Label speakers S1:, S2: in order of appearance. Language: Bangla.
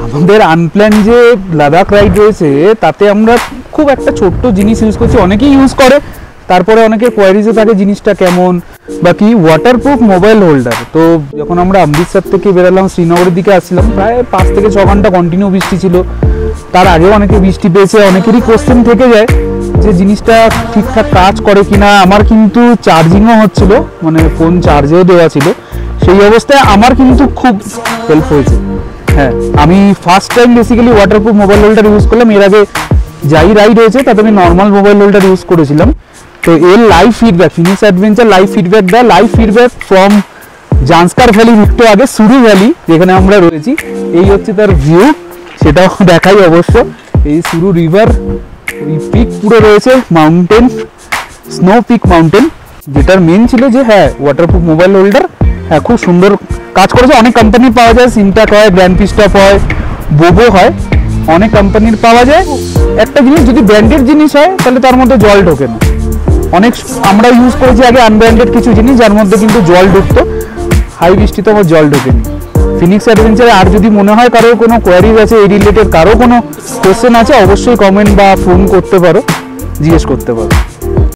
S1: আমাদের আনপ্ল্যান যে লাদাখ রাইড রয়েছে তাতে আমরা খুব একটা ছোট্ট জিনিস ইউজ করছি, অনেকেই ইউজ করে, তারপরে অনেকের কোয়ারিজও থাকে জিনিসটা কেমন বা কি। Waterproof mobile holder. তো যখন আমরা অমৃতসর থেকে বেরোলাম শ্রীনগরের দিকে আসছিলাম, প্রায় 5 থেকে 6 ঘন্টা কন্টিনিউ বৃষ্টি ছিল। তার আগেও অনেকে বৃষ্টি পেয়েছে, অনেকেরই কোশ্চেন থেকে যায় যে জিনিসটা ঠিকঠাক কাজ করে কিনা। আমার কিন্তু চার্জিংও হচ্ছিল, মানে ফোন চার্জেও দেওয়া ছিল, সেই অবস্থায় আমার কিন্তু খুব হেল্প হয়েছে। হ্যাঁ, আমি first time basically waterproof mobile holder use করলাম। এর আগে যাই রাইড হয়েছে তাতে আমি নর্মাল মোবাইল হোল্ডার ইউজ করেছিলাম। তো এর live feedback, Phoenix adventure live feedback দেয়, live feedback from Zanskar valley, একটু আগে সুরু ভ্যালি যেখানে আমরা রয়েছি। এই হচ্ছে তার ভিউ, সেটাও দেখাই অবশ্য। এই সুরু রিভার, ওই পিক পুরো রয়েছে, মাউন্টেন, স্নো পিক মাউন্টেন, যেটার মেন ছিল যে হ্যাঁ ওয়াটারপ্রুফ মোবাইল হোল্ডার। হ্যাঁ, খুব সুন্দর কাজ করেছে। অনেক কোম্পানির পাওয়া যায়, সিমটাক হয়, গ্র্যান্ড পিস্টপ হয়, বোবো হয়, অনেক কোম্পানির পাওয়া যায়। একটা জিনিস, যদি ব্র্যান্ডেড জিনিস হয় তাহলে তার মধ্যে জল ঢোকে না। অনেক আমরা ইউজ করেছি আগে আনব্র্যান্ডেড কিছু জিনিস যার মধ্যে কিন্তু জল ঢুকতো, হাই বৃষ্টিতে আমার জল ঢোকেনি। ফিনিক্স অ্যাডভেঞ্চারে আর যদি মনে হয় কারোর কোনো কোয়ারিজ আছে এই রিলেটেড, কারো কোনো কোশ্চেন আছে, অবশ্যই কমেন্ট বা ফোন করতে পারো, জিজ্ঞেস করতে পারো।